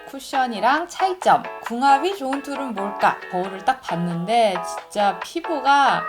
쿠션이랑 차이점, 궁합이 좋은 툴은 뭘까? 거울을 딱 봤는데 진짜 피부가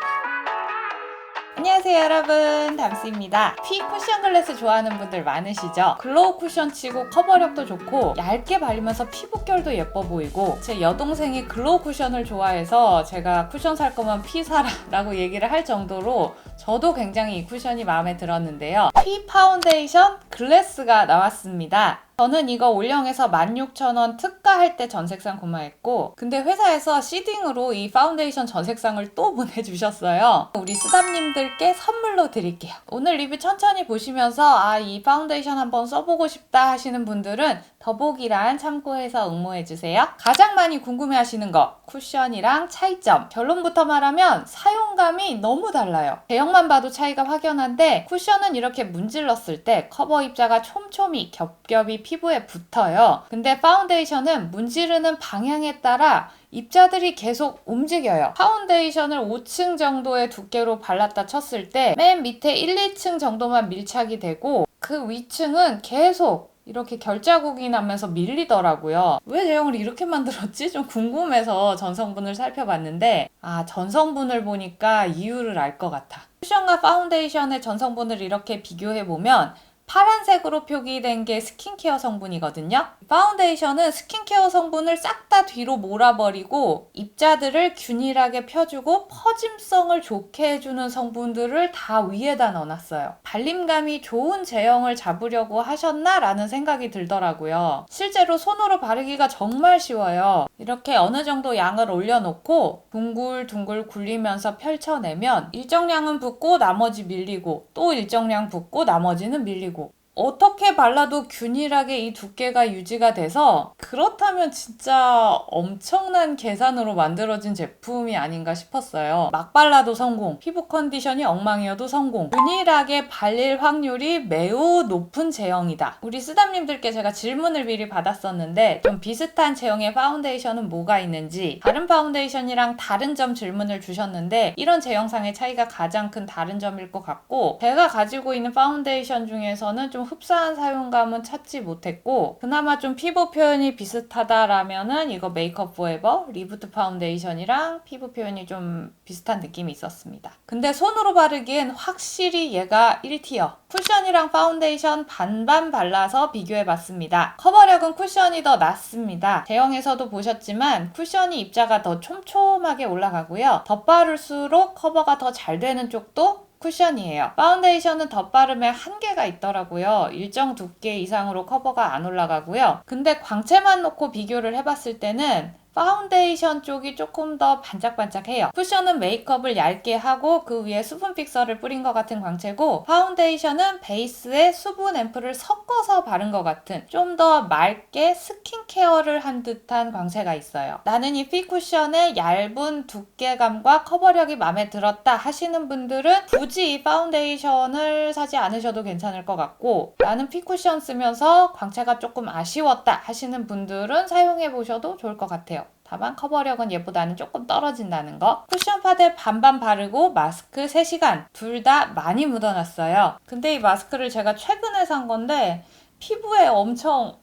안녕하세요 여러분, 담스입니다. 피 쿠션 글래스 좋아하는 분들 많으시죠? 글로우 쿠션 치고 커버력도 좋고 얇게 바르면서 피부결도 예뻐 보이고, 제 여동생이 글로우 쿠션을 좋아해서 제가 쿠션 살 거면 피 사라 라고 얘기를 할 정도로 저도 굉장히 이 쿠션이 마음에 들었는데요. 피 파운데이션 글래스가 나왔습니다. 저는 이거 올영에서 16,000원 특가할 때 전색상 구매했고, 근데 회사에서 시딩으로 이 파운데이션 전색상을 또 보내주셨어요. 우리 쓰담님들께 선물로 드릴게요. 오늘 리뷰 천천히 보시면서 이 파운데이션 한번 써보고 싶다 하시는 분들은 더보기란 참고해서 응모해주세요. 가장 많이 궁금해하시는 거, 쿠션이랑 차이점. 결론부터 말하면 사용감이 너무 달라요. 제형만 봐도 차이가 확연한데, 쿠션은 이렇게 문질렀을 때 커버 입자가 촘촘히 겹겹이 피부에 붙어요. 근데 파운데이션은 문지르는 방향에 따라 입자들이 계속 움직여요. 파운데이션을 5층 정도의 두께로 발랐다 쳤을 때 맨 밑에 1, 2층 정도만 밀착이 되고, 그 위층은 계속 이렇게 결자국이 나면서 밀리더라고요. 왜 제형을 이렇게 만들었지? 좀 궁금해서 전성분을 살펴봤는데, 전성분을 보니까 이유를 알 것 같아. 쿠션과 파운데이션의 전성분을 이렇게 비교해보면 파란색으로 표기된 게 스킨케어 성분이거든요. 파운데이션은 스킨케어 성분을 싹 다 뒤로 몰아버리고 입자들을 균일하게 펴주고 퍼짐성을 좋게 해주는 성분들을 다 위에다 넣어놨어요. 발림감이 좋은 제형을 잡으려고 하셨나? 라는 생각이 들더라고요. 실제로 손으로 바르기가 정말 쉬워요. 이렇게 어느 정도 양을 올려놓고 둥글둥글 굴리면서 펼쳐내면 일정량은 붓고 나머지 밀리고, 또 일정량 붓고 나머지는 밀리고, 어떻게 발라도 균일하게 이 두께가 유지가 돼서, 그렇다면 진짜 엄청난 계산으로 만들어진 제품이 아닌가 싶었어요. 막 발라도 성공, 피부 컨디션이 엉망이어도 성공, 균일하게 발릴 확률이 매우 높은 제형이다. 우리 쓰담님들께 제가 질문을 미리 받았었는데, 좀 비슷한 제형의 파운데이션은 뭐가 있는지, 다른 파운데이션이랑 다른 점 질문을 주셨는데, 이런 제형상의 차이가 가장 큰 다른 점일 것 같고, 제가 가지고 있는 파운데이션 중에서는 좀 흡사한 사용감은 찾지 못했고, 그나마 좀 피부 표현이 비슷하다라면은 이거 메이크업 포에버 리부트 파운데이션이랑 피부 표현이 좀 비슷한 느낌이 있었습니다. 근데 손으로 바르기엔 확실히 얘가 1티어. 쿠션이랑 파운데이션 반반 발라서 비교해봤습니다. 커버력은 쿠션이 더 낫습니다. 제형에서도 보셨지만 쿠션이 입자가 더 촘촘하게 올라가고요. 덧바를수록 커버가 더 잘 되는 쪽도 쿠션이에요. 파운데이션은 덧바름에 한계가 있더라고요. 일정 두께 이상으로 커버가 안 올라가고요. 근데 광채만 놓고 비교를 해봤을 때는 파운데이션 쪽이 조금 더 반짝반짝해요. 쿠션은 메이크업을 얇게 하고 그 위에 수분 픽서를 뿌린 것 같은 광채고, 파운데이션은 베이스에 수분 앰플을 섞어서 바른 것 같은 좀 더 맑게 스킨케어를 한 듯한 광채가 있어요. 나는 이 피 쿠션의 얇은 두께감과 커버력이 마음에 들었다 하시는 분들은 굳이 이 파운데이션을 사지 않으셔도 괜찮을 것 같고, 나는 피 쿠션 쓰면서 광채가 조금 아쉬웠다 하시는 분들은 사용해보셔도 좋을 것 같아요. 다만 커버력은 얘보다는 조금 떨어진다는 거. 쿠션 파데 반반 바르고 마스크 3시간 둘 다 많이 묻어놨어요. 근데 이 마스크를 제가 최근에 산 건데 피부에 엄청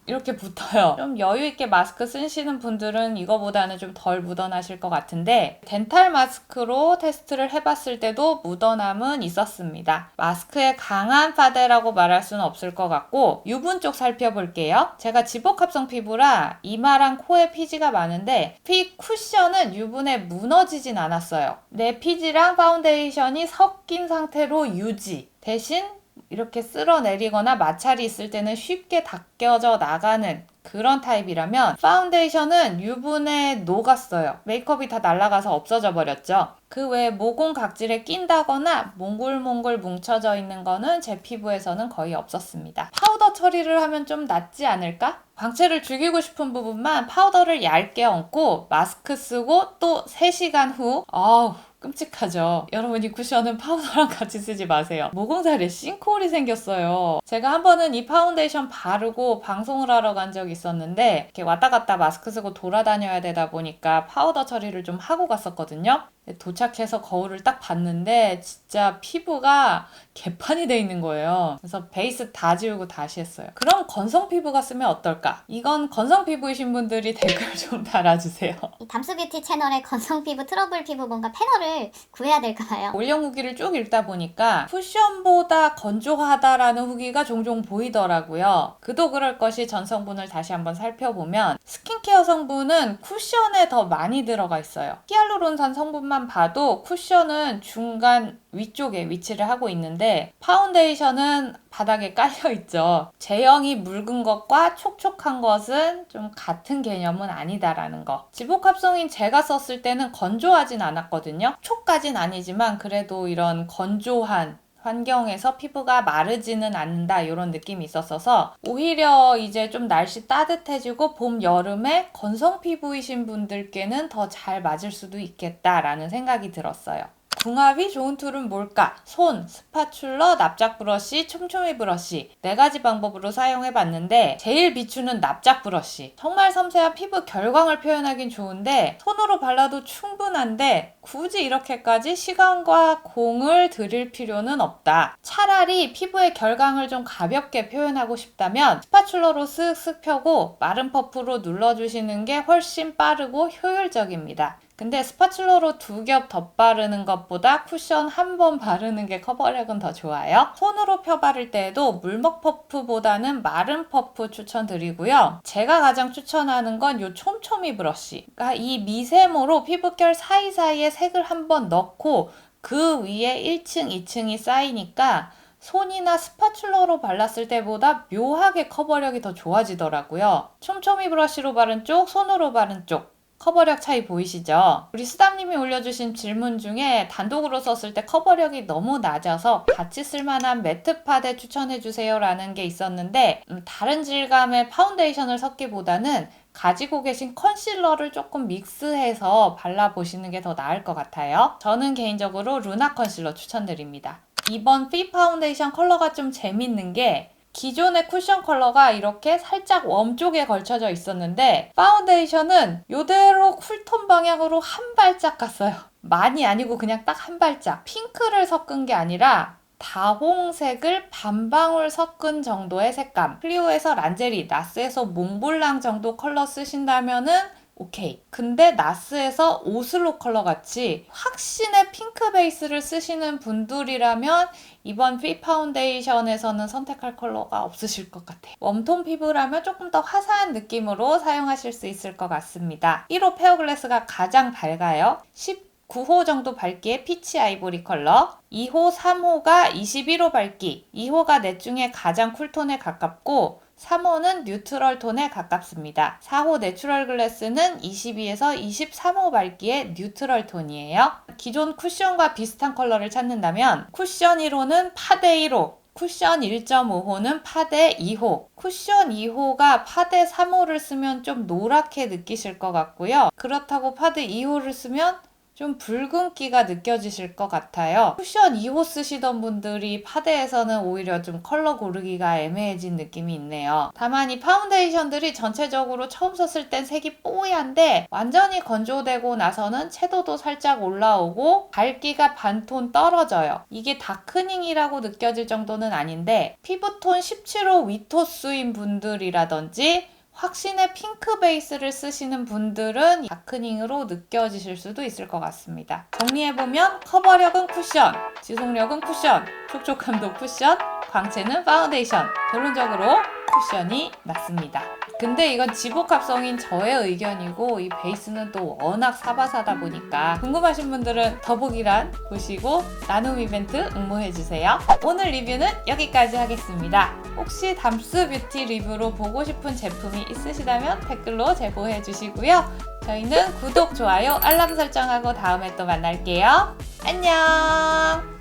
이렇게 붙어요. 좀 여유있게 마스크 쓰시는 분들은 이거보다는 좀 덜 묻어나실 것 같은데, 덴탈 마스크로 테스트를 해봤을 때도 묻어남은 있었습니다. 마스크의 강한 파데라고 말할 수는 없을 것 같고, 유분 쪽 살펴볼게요. 제가 지복합성 피부라 이마랑 코에 피지가 많은데 피 쿠션은 유분에 무너지진 않았어요. 내 피지랑 파운데이션이 섞인 상태로 유지, 대신 이렇게 쓸어내리거나 마찰이 있을 때는 쉽게 닦여져 나가는 그런 타입이라면, 파운데이션은 유분에 녹았어요. 메이크업이 다 날아가서 없어져 버렸죠. 그 외에 모공 각질에 낀다거나 몽글몽글 뭉쳐져 있는 거는 제 피부에서는 거의 없었습니다. 파우더 처리를 하면 좀 낫지 않을까? 광채를 죽이고 싶은 부분만 파우더를 얇게 얹고 마스크 쓰고 또 3시간 후 끔찍하죠. 여러분, 이 쿠션은 파우더랑 같이 쓰지 마세요. 모공살에 싱크홀이 생겼어요. 제가 한 번은 이 파운데이션 바르고 방송을 하러 간 적이 있었는데, 이렇게 왔다 갔다 마스크 쓰고 돌아다녀야 되다 보니까 파우더 처리를 좀 하고 갔었거든요. 도착해서 거울을 딱 봤는데 진짜 피부가 개판이 돼 있는 거예요. 그래서 베이스 다 지우고 다시 했어요. 그럼 건성 피부가 쓰면 어떨까? 이건 건성 피부이신 분들이 댓글 좀 달아주세요. 이 담수뷰티 채널의 건성 피부, 트러블 피부 뭔가 패널을 구해야 될까봐요. 올영 후기를 쭉 읽다 보니까 쿠션보다 건조하다라는 후기가 종종 보이더라고요. 그도 그럴 것이 전 성분을 다시 한번 살펴보면 스킨케어 성분은 쿠션에 더 많이 들어가 있어요. 히알루론산 성분만 봐도 쿠션은 중간 위쪽에 위치를 하고 있는데 파운데이션은 바닥에 깔려있죠. 제형이 묽은 것과 촉촉한 것은 좀 같은 개념은 아니다라는 거. 지복합성인 제가 썼을 때는 건조하진 않았거든요. 촉까진 아니지만 그래도 이런 건조한 환경에서 피부가 마르지는 않는다 이런 느낌이 있었어서 오히려 이제 좀 날씨 따뜻해지고 봄, 여름에 건성 피부이신 분들께는 더 잘 맞을 수도 있겠다라는 생각이 들었어요. 궁합이 좋은 툴은 뭘까? 손, 스파츌러, 납작 브러쉬, 촘촘이 브러쉬 4가지 방법으로 사용해봤는데 제일 비추는 납작 브러쉬. 정말 섬세한 피부 결광을 표현하긴 좋은데 손으로 발라도 충분한데 굳이 이렇게까지 시간과 공을 들일 필요는 없다. 차라리 피부의 결광을 좀 가볍게 표현하고 싶다면 스파츌러로 쓱쓱 펴고 마른 퍼프로 눌러주시는 게 훨씬 빠르고 효율적입니다. 근데 스파츌러로 2겹 덧바르는 것보다 쿠션 한 번 바르는 게 커버력은 더 좋아요. 손으로 펴 바를 때에도 물먹 퍼프보다는 마른 퍼프 추천드리고요. 제가 가장 추천하는 건 이 촘촘이 브러쉬. 그러니까 이 미세모로 피부결 사이사이에 색을 한 번 넣고 그 위에 1층, 2층이 쌓이니까 손이나 스파츌러로 발랐을 때보다 묘하게 커버력이 더 좋아지더라고요. 촘촘이 브러쉬로 바른 쪽, 손으로 바른 쪽. 커버력 차이 보이시죠? 우리 수담님이 올려주신 질문 중에 단독으로 썼을 때 커버력이 너무 낮아서 같이 쓸만한 매트 파데 추천해주세요 라는 게 있었는데 다른 질감의 파운데이션을 섞기보다는 가지고 계신 컨실러를 조금 믹스해서 발라보시는 게 더 나을 것 같아요. 저는 개인적으로 루나 컨실러 추천드립니다. 이번 피 파운데이션 컬러가 좀 재밌는 게 기존의 쿠션 컬러가 이렇게 살짝 웜 쪽에 걸쳐져 있었는데 파운데이션은 이대로 쿨톤 방향으로 한 발짝 갔어요. 많이 아니고 그냥 딱 한 발짝. 핑크를 섞은 게 아니라 다홍색을 반방울 섞은 정도의 색감. 클리오에서 란제리, 나스에서 몽블랑 정도 컬러 쓰신다면은 오케이. 근데 나스에서 오슬로 컬러 같이 확신의 핑크 베이스를 쓰시는 분들이라면 이번 피 파운데이션에서는 선택할 컬러가 없으실 것 같아요. 웜톤 피부라면 조금 더 화사한 느낌으로 사용하실 수 있을 것 같습니다. 1호 페어글래스가 가장 밝아요. 19호 정도 밝기의 피치 아이보리 컬러, 2호, 3호가 21호 밝기, 2호가 넷 중에 가장 쿨톤에 가깝고 3호는 뉴트럴 톤에 가깝습니다. 4호 내추럴 글래스는 22에서 23호 밝기의 뉴트럴 톤이에요. 기존 쿠션과 비슷한 컬러를 찾는다면 쿠션 1호는 파데 1호, 쿠션 1.5호는 파데 2호, 쿠션 2호가 파데 3호를 쓰면 좀 노랗게 느끼실 것 같고요. 그렇다고 파데 2호를 쓰면 좀 붉은기가 느껴지실 것 같아요. 쿠션 2호 쓰시던 분들이 파데에서는 오히려 좀 컬러 고르기가 애매해진 느낌이 있네요. 다만 이 파운데이션들이 전체적으로 처음 썼을 땐 색이 뽀얀데 완전히 건조되고 나서는 채도도 살짝 올라오고 밝기가 반톤 떨어져요. 이게 다크닝이라고 느껴질 정도는 아닌데 피부톤 17호 위토스인 분들이라든지 확신의 핑크 베이스를 쓰시는 분들은 다크닝으로 느껴지실 수도 있을 것 같습니다. 정리해보면 커버력은 쿠션, 지속력은 쿠션, 촉촉함도 쿠션, 광채는 파운데이션. 결론적으로 쿠션이 낫습니다. 근데 이건 지복합성인 저의 의견이고 이 베이스는 또 워낙 사바사다 보니까 궁금하신 분들은 더보기란 보시고 나눔 이벤트 응모해주세요. 오늘 리뷰는 여기까지 하겠습니다. 혹시 담스 뷰티 리뷰로 보고 싶은 제품이 있으시다면 댓글로 제보해 주시고요. 저희는 구독, 좋아요, 알람 설정하고 다음에 또 만날게요. 안녕!